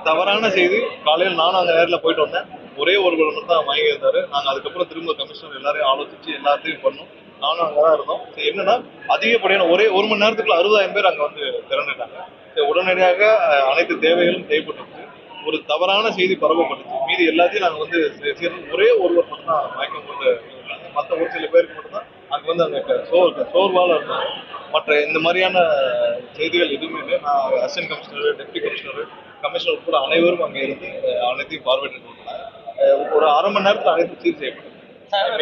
தவறான செய்தி. காலையில் நானும் அந்த நேரில் போயிட்டு வந்தேன். ஒரே ஒரு மட்டும் தான் வாங்கியிருந்தாரு. நாங்கள் அதுக்கப்புறம் திரும்ப கமிஷனர் எல்லாரையும் ஆலோசிச்சு எல்லாத்தையும் பண்ணோம். நானும் அங்கே தான் இருந்தோம். என்னன்னா அதிகப்படியான ஒரே 1 மணி நேரத்துக்குள்ள 60,000 பேர் அங்கே வந்து திரண்டுட்டாங்க. உடனடியாக அனைத்து தேவைகளும் செய்யப்பட்டுச்சு. ஒரு தவறான செய்தி பரவப்பட்டுச்சு. மீதி எல்லாத்தையும் நாங்கள் வந்து ஒரே ஒருவர் மட்டும் தான் மயக்கம் போட்டு இருந்தாங்க. மற்ற ஒரு சில பேருக்கு மட்டும்தான் அங்கே வந்து அங்கே சோர்வால இருந்தாங்க. மற்ற இந்த மாதிரியான செய்திகள் எதுவுமே இல்லை. நான் அசிஸ்டன்ட் கமிஷனர், டெப்டி கமிஷனர் உட்பட அனைவரும் அங்கே இருந்து அனைத்தையும் பார்வையிட்டு ஒரு அரை மணி நேரத்தில் அனைத்து சீர் செய்யப்பட்டது.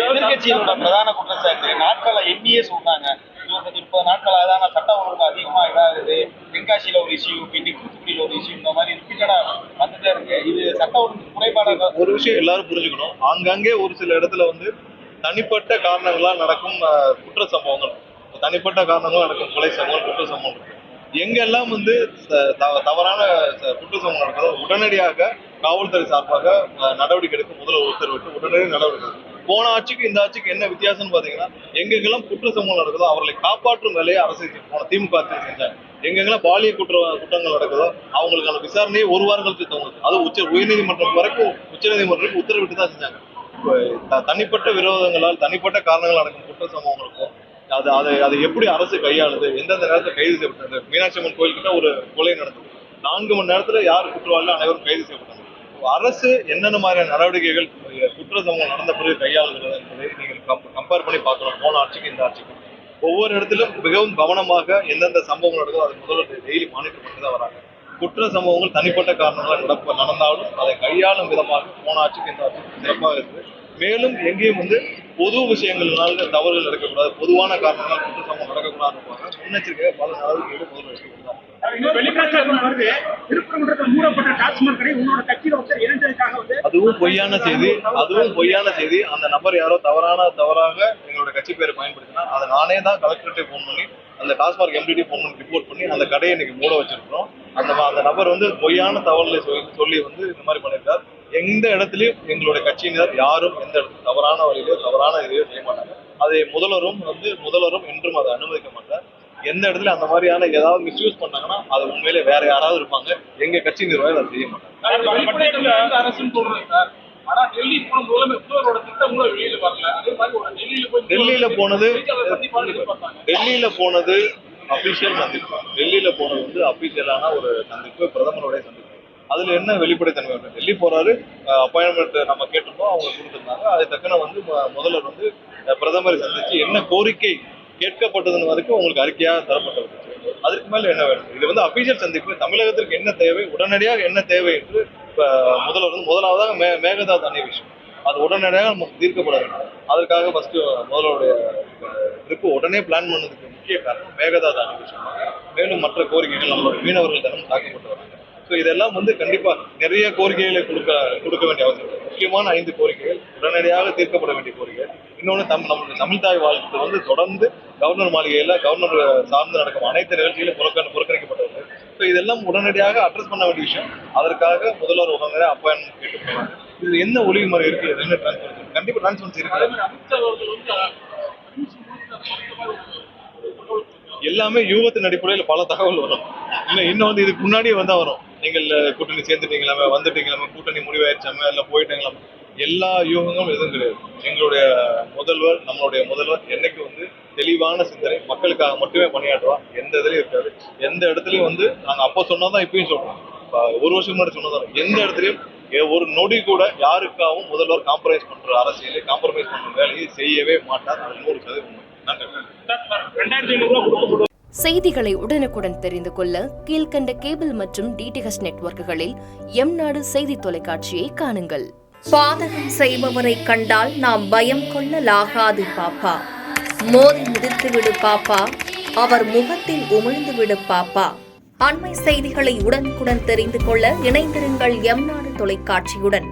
எதிர்கட்சியோட பிரதான குற்றச்சாட்டு நாட்களை எண்ணியே சொன்னாங்க. 20-30 நாட்களாக தான் சட்ட ஒழுங்கு அதிகமா இதாகுது. தென்காசியில ஒரு இஷ்யூ, தூத்துக்குடியில ஒரு இஷ்யூ, இந்த மாதிரி ரிப்பீட்டடா வந்துட்டே இருக்கு. இது சட்ட ஒழுங்கு குறைபாடாக ஒரு விஷயம் எல்லாரும் புரிஞ்சுக்கணும். ஆங்காங்கே ஒரு சில இடத்துல வந்து தனிப்பட்ட காரணங்களால் நடக்கும் குற்ற சம்பவங்கள், தனிப்பட்ட காரணங்களால் நடக்கும் கொலை சம்பவங்கள், குற்ற சம்பவம் இருக்கு. எங்கெல்லாம் வந்து தவறான குற்ற சம்பவம் நடக்கிறதோ உடனடியாக காவல்துறை சார்பாக நடவடிக்கை எடுக்க முதல்ல உத்தரவிட்டு உடனடியாக நடவடிக்கை. போன ஆட்சிக்கு இந்த ஆட்சிக்கு என்ன வித்தியாசம்னு பாத்தீங்கன்னா, எங்கெல்லாம் குற்ற சம்பவம் நடக்குதோ அவர்களை காப்பாற்றும் வேலையை அரசு போன திமுக அரசு செஞ்சாங்க. எங்கெல்லாம் பாலியல் குற்றங்கள் நடக்குதோ அவங்களுக்கான விசாரணையை 1 வாரம் கழிச்சு தோணுது. அது உயர்நீதிமன்றம் வரைக்கும் உச்சநீதிமன்றத்துக்கு உத்தரவிட்டு தான் செஞ்சாங்க. தனிப்பட்ட விரோதங்களால் தனிப்பட்ட காரணங்கள் நடக்கும் குற்ற சம்பவங்களுக்கும் அதை எப்படி அரசு கையாளுது, எந்தெந்த நேரத்தில் கைது செய்யப்பட்டது. மீனாட்சி அம்மன் கோயில்கிட்ட ஒரு கொலை நடந்தது. 4 மணி நேரத்துல யார் குற்றவாளிகள் அனைவரும் கைது செய்யப்பட்டாங்க. அரசு என்னென்ன மாதிரியான நடவடிக்கைகள் குற்ற சம்பவம் நடந்த பிறகு கையாளுகிறது என்பதை நீங்கள் கம்பேர் பண்ணி பார்க்கணும். போன ஆட்சிக்கு இந்த ஆட்சிக்கு ஒவ்வொரு இடத்திலும் மிகவும் கவனமாக எந்தெந்த சம்பவங்கள் நடக்குதோ அதை முதல்ல டெய்லி மானிட்டர் பண்ணி தான் வராங்க. குற்ற சம்பவங்கள் தனிப்பட்ட காரணங்களால் நடந்தாலும் அதை கையாளும் விதமாக போன ஆட்சிக்கு இந்த ஆட்சிக்கு சிறப்பாக இருக்குது. மேலும் எங்கேயும் வந்து பொது விஷயங்கள்னால தவறுகள் நடக்கக்கூடாது, பொதுவான காரணங்களால் குற்ற சம்பவம் நடக்கக்கூடாது முன்னெச்சரிக்கையாக பல நடவடிக்கைகளும் முதல்ல எடுத்துக்கொண்டாங்க. அதுவும் பொய்யான செய்தி. அந்த நபர் யாரோ தவறாக எங்களோட கட்சி பேரை பயன்படுத்தினா அதை நானே தான் கலெக்டரேட்டை போன் பண்ணி அந்த டாஸ்மார்க் எம்டிடி போன் பண்ணி ரிப்போர்ட் பண்ணி அந்த கடையை இன்னைக்கு மூட வச்சிருக்கிறோம். அந்த நபர் வந்து பொய்யான தகவலை சொல்லி வந்து இந்த மாதிரி பண்ணியிருக்கார். எந்த இடத்துலயும் எங்களுடைய கட்சியினர் யாரும் எந்த இடத்துல தவறான வழியிலோ தவறான இதையோ செய்ய மாட்டாங்க. அதை முதல்வரும் என்றும் அதை அனுமதிக்க மாட்டார். எந்த இடத்துல அந்த மாதிரியான ஏதாவது மிஸ்யூஸ் பண்ணாங்கன்னா அது உண்மையிலே வேற யாராவது இருப்பாங்க. எங்க கட்சி நிர்வாகிகள் அதை செய்ய மாட்டாங்க. டெல்லியில போனது அபிஷியல் சந்திப்பு. டெல்லியில போனது வந்து அபிஷியலான ஒரு சந்திப்பு, பிரதமருடைய சந்திப்பு. அதுல என்ன வெளிப்படைத்தன்மை இருக்கு? டெல்லி போறாரு, அப்பாயின்மெண்ட் நம்ம கேட்டிருந்தோம், அவங்க கொடுத்திருந்தாங்க. அதை தக்கன வந்து முதல்வர் வந்து பிரதமரை சந்திச்சு என்ன கோரிக்கை கேட்கப்பட்டதுன்னு வரைக்கும் உங்களுக்கு அறிக்கையாக தரப்பட்டது. அதுக்கு மேல என்ன வேணும்? இது வந்து அபிஷியல் சந்திப்பு. தமிழகத்திற்கு என்ன தேவை, உடனடியாக என்ன தேவை என்று முதல்வர் வந்து முதலாவதாக மேகதாது அணை விஷயம் அது உடனடியாக நமக்கு தீர்க்கப்பட வேண்டும். அதற்காக ஃபர்ஸ்ட் முதல்வருடைய ட்ரிப்பு உடனே பிளான் பண்ணதுக்கு முக்கிய காரணம் மேகதாது அணை விஷயம். மேலும் மற்ற கோரிக்கைகள் நம்மளுடைய மீனவர்கள் தினம் தாக்கப்பட்டு வராங்க. ஸோ இதெல்லாம் வந்து கண்டிப்பா நிறைய கோரிக்கைகளை கொடுக்க வேண்டிய அவசியம். முக்கியமான 5 கோரிக்கைகள் உடனடியாக தீர்க்கப்பட வேண்டிய கோரிக்கைகள். இன்னொன்று நம்மளுடைய தமிழ் தாய் வாழ்த்து வந்து தொடர்ந்து கவர்னர் மாளிகையில கவர்னர் சார்ந்து நடக்கும் அனைத்து நிகழ்ச்சிகளும் புறக்கணிக்கப்பட்டது. ஸோ இதெல்லாம் உடனடியாக அட்ரஸ் பண்ண வேண்டிய விஷயம். அதற்காக முதல்வர் உடனடியாக அப்பாயின்மெண்ட் கேட்டு போனாங்க. இது என்ன ஒழுங்குமுறை இருக்கு, என்ன டிரான்ஸ்பரன்சி? கண்டிப்பா டிரான்ஸ்பரன்சி இருக்கு. எல்லாமே யூகத்தின் அடிப்படையில் பல தகவல் வரும். இன்னும் வந்து இதுக்கு முன்னாடியே வந்தா வரும். நீங்கள் கூட்டணி சேர்ந்துட்டீங்களாமே, வந்துட்டீங்களாமே, கூட்டணி முடிவாயிருச்சாமே, இல்லை போயிட்டீங்களாமே, எல்லா யூகங்களும் எதுவும் கிடையாது. எங்களுடைய நம்மளுடைய முதல்வர் என்னைக்கு வந்து தெளிவான சிந்தனை, மக்களுக்காக மட்டுமே பணியாற்றுவார். எந்த இதுலயும் இருக்காது. எந்த இடத்துலயும் வந்து நாங்க அப்போ சொன்னதான் இப்பயும் சொல்றோம், 1 வருஷம் முன்னாடி சொன்னதான், எந்த இடத்துலயும் ஒரு நொடி கூட யாருக்காகவும் முதல்வர் காம்ப்ரமைஸ் பண்ற அரசியலை, காம்ப்ரமைஸ் பண்ற வேலையை செய்யவே மாட்டார். அது 100% நன்றி. செய்திகளை உடனுக்குடன் தெரிந்து கொள்ள கீழ்கண்ட கேபிள் மற்றும் டிடிஹெச் நெட்வொர்க்குகளில் எம்நாடு செய்தி தொலைக்காட்சியை காணுங்கள். பாதகம் செய்பவரை கண்டால் நாம் பயம் கொள்ளலாகாது பாப்பா. மோதி மிதித்துவிடு பாப்பா, அவர் முகத்தில் உமிழ்ந்துவிடு பாப்பா. அண்மை செய்திகளை உடனுக்குடன் தெரிந்து கொள்ள இணைந்திருங்கள் எம்நாடு தொலைக்காட்சியுடன்.